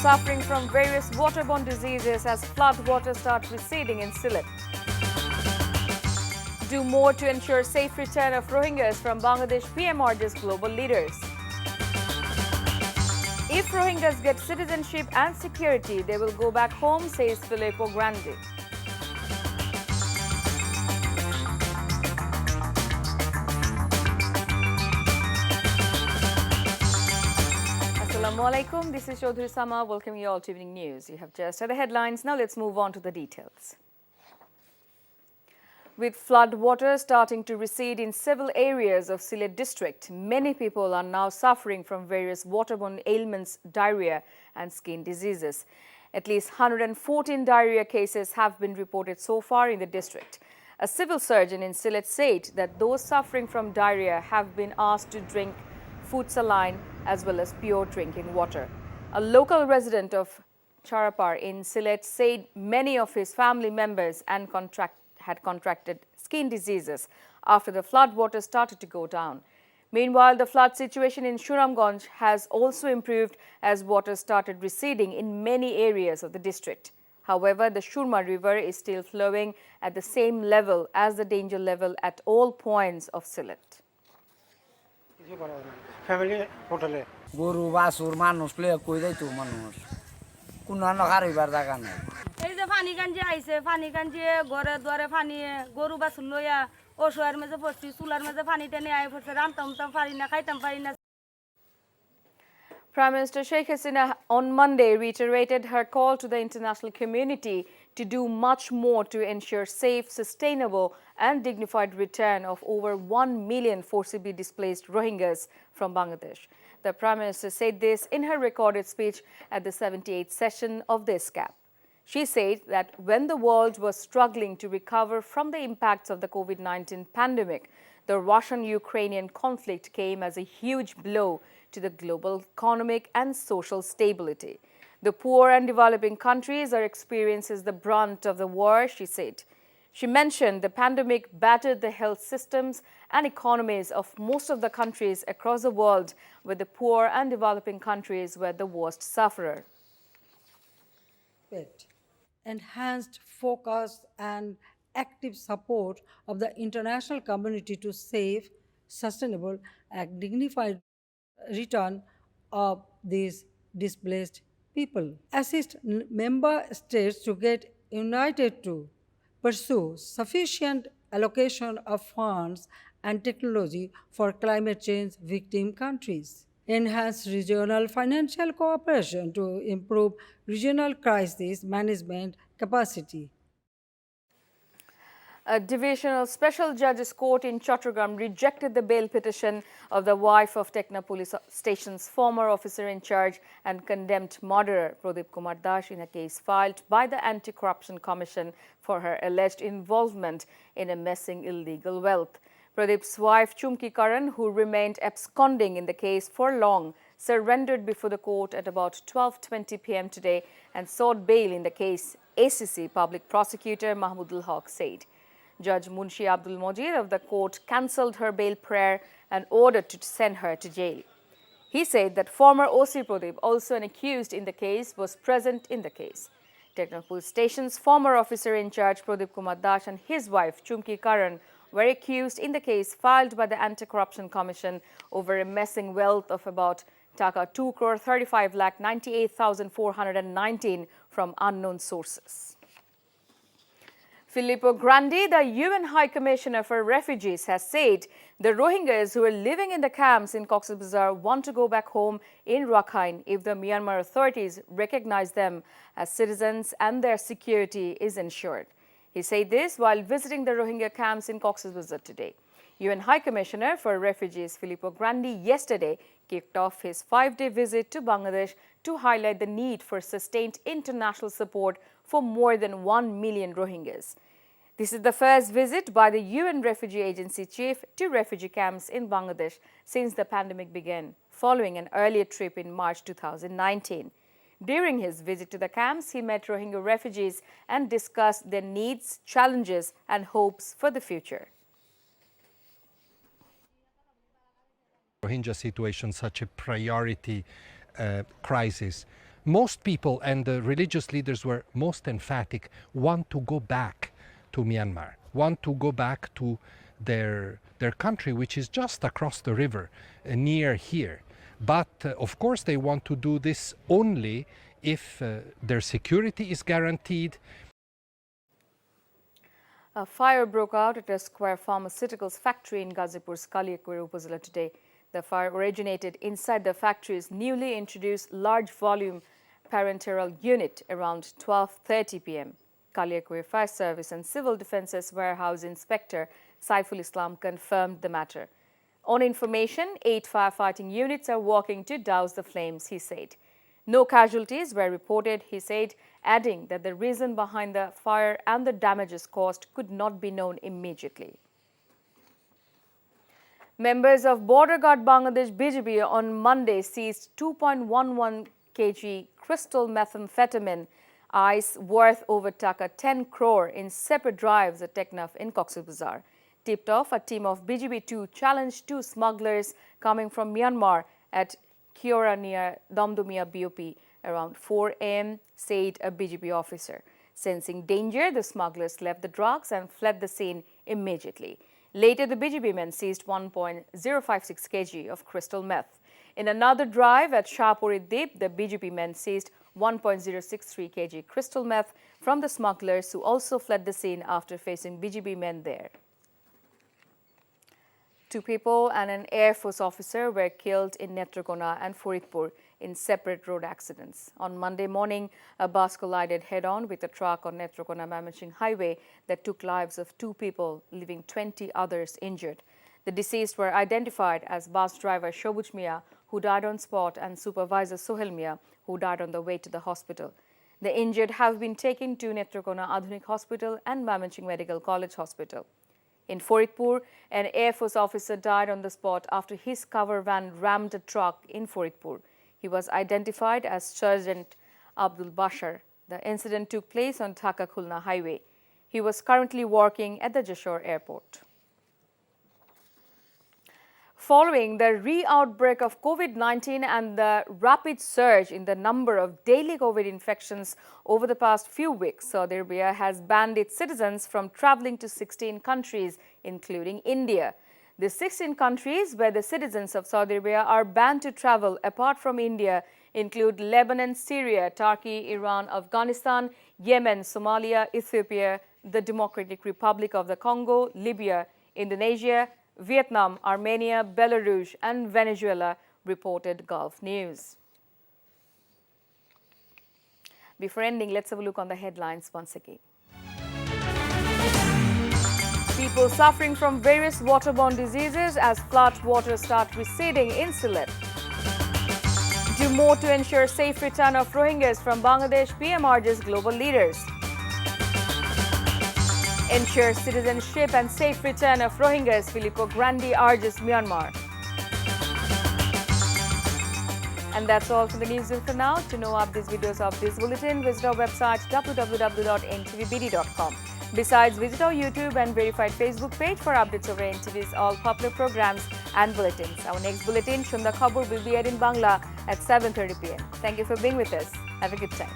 suffering from various waterborne diseases as flood waters start receding in Sylhet. Do more to ensure safe return of Rohingyas from Bangladesh, PM urges global leaders. If Rohingyas get citizenship and security, they will go back home, says Filippo Grandi. Assalamu alaikum. This is Chaudhry Sama welcoming you all to Evening News. You have just heard the headlines. Now let's move on to the details. With flood water starting to recede in several areas of Sylhet district, many people are now suffering from various waterborne ailments, diarrhea and skin diseases. At least 114 diarrhea cases have been reported so far in the district. A civil surgeon in Sylhet said that those suffering from diarrhea have been asked to drink food saline as well as pure drinking water. A local resident of Charapar in Sylhet said many of his family members had contracted skin diseases after the flood water started to go down. Meanwhile, the flood situation in Suramganj has also improved as water started receding in many areas of the district. However, the Surma River is still flowing at the same level as the danger level at all points of Sylhet. Family hotel. গরু বাছুর মানুষ লয়ে কই যাইতো মানুষ কোন না খারিবার জায়গা নাই এই যে পানি কাঞ্জি আইছে পানি কাঞ্জি ঘরে দুয়ারে পানি গরু বাছুর লইয়া ওশোয়ার মেজে পড়ছি চুলার মেজে পানি টেনে আই পড়ছে রান্তাম পারি না খাইতাম পারি না Prime Minister Sheikh Hasina on Monday reiterated her call to the international community to do much more to ensure safe, sustainable and dignified return of over 1 million forcibly displaced Rohingyas from Bangladesh. The Prime Minister said this in her recorded speech at the 78th session of this CAP. She said that when the world was struggling to recover from the impacts of the COVID-19 pandemic, the Russian-Ukrainian conflict came as a huge blow to the global economic and social stability. The poor and developing countries are experiencing the brunt of the war, she said. She mentioned the pandemic battered the health systems and economies of most of the countries across the world, where the poor and developing countries were the worst sufferer. Enhanced focus and active support of the international community to safe, sustainable and dignified return of these displaced people. Assist member states to get united to pursue sufficient allocation of funds and technology for climate change victim countries. Enhance regional financial cooperation to improve regional crisis management capacity. A divisional special judge's court in Chattogram rejected the bail petition of the wife of Tekna police station's former officer in charge and condemned murderer Pradeep Kumar Das in a case filed by the Anti-Corruption Commission for her alleged involvement in amassing illegal wealth. Pradeep's wife Chumki Karan, who remained absconding in the case for long, surrendered before the court at about 12:20 p.m. today and sought bail in the case, ACC Public Prosecutor Mahmoud Al-Haq said. Judge Munshi Abdul Majid of the court cancelled her bail prayer and ordered to send her to jail. He said that former OC Pradeep, also an accused in the case, was present in the case. Tekna police station's former officer in charge Pradeep Kumar Das and his wife Chumki Karan were accused in the case filed by the Anti-Corruption Commission over amassing wealth of about Taka 2,35,98,419 from unknown sources. Filippo Grandi, the UN High Commissioner for Refugees, has said the Rohingyas who are living in the camps in Cox's Bazar want to go back home in Rakhine if the Myanmar authorities recognize them as citizens and their security is ensured. He said this while visiting the Rohingya camps in Cox's Bazar today. UN High Commissioner for Refugees Filippo Grandi yesterday kicked off his 5-day visit to Bangladesh to highlight the need for sustained international support for more than 1 million Rohingyas. This is the first visit by the UN Refugee Agency chief to refugee camps in Bangladesh since the pandemic began, following an earlier trip in March 2019. During his visit to the camps, he met Rohingya refugees and discussed their needs, challenges and hopes for the future. Rohingya situation such a priority crisis. most people and the religious leaders were most emphatic, want to go back to Myanmar, want to go back to their country, which is just across the river, near here. But of course they want to do this only if their security is guaranteed. A fire broke out at a Square Pharmaceuticals factory in Gazipur's Kaliakwir Upazila today. The fire originated inside the factory's newly introduced large volume parenteral unit around 12:30 p.m. Kaliakwir Fire Service and Civil Defence's warehouse inspector Saiful Islam confirmed the matter. On information, 8 firefighting units are working to douse the flames, he said. No casualties were reported, he said, adding that the reason behind the fire and the damages caused could not be known immediately. Members of Border Guard Bangladesh BGB on Monday seized 2.11 kg crystal methamphetamine ice worth over taka 10 crore in separate drives at Teknaf in Cox's Bazar. Tipped off, a team of BGB-2 challenged 2 smugglers coming from Myanmar at Kiora near Domdomia BOP around 4 a.m., said a BGB officer. Sensing danger, the smugglers left the drugs and fled the scene immediately. Later, the BGB men seized 1.056 kg of crystal meth. In another drive at Shahpuri Deep, the BGP men seized 1.063 kg crystal meth from the smugglers, who also fled the scene after facing BGB men there. 2 people and an Air Force officer were killed in Netrokona and Faridpur in separate road accidents. On Monday morning, a bus collided head-on with a truck on Netrokona-Mymensingh highway that took lives of 2 people, leaving 20 others injured. The deceased were identified as bus driver Shobuj Mia, who died on spot, and supervisor Sohel Mia, who died on the way to the hospital. The injured have been taken to Netrokona Adhunik Hospital and Mymensingh Medical College Hospital. In Faridpur, an Air Force officer died on the spot after his cover van rammed a truck in Faridpur. He was identified as Sergeant Abdul Bashar. The incident took place on Dhaka-Khulna highway. He was currently working at the Jashore airport. Following the re-outbreak of COVID-19 and the rapid surge in the number of daily COVID infections over the past few weeks, Saudi Arabia has banned its citizens from traveling to 16 countries, including India. The 16 countries where the citizens of Saudi Arabia are banned to travel apart from India include Lebanon, Syria, Turkey, Iran, Afghanistan, Yemen, Somalia, Ethiopia, the Democratic Republic of the Congo, Libya, Indonesia, Vietnam, Armenia, Belarus and Venezuela, reported Gulf News. Before ending, let's have a look on the headlines once again. People suffering from various waterborne diseases as flood waters start receding in Sylhet. Do more to ensure safe return of Rohingyas from Bangladesh, PM urges global leaders. Ensure citizenship and safe return of Rohingyas, Filippo Grandi urges Myanmar. And that's all for the news for now. To know updates, videos of this bulletin, visit our website www.ntvbd.com. Besides, visit our YouTube and verified Facebook page for updates over NTV's all popular programs and bulletins. Our next bulletin, Shunda Khabor, will be aired in Bangla at 7:30 p.m. Thank you for being with us. Have a good time.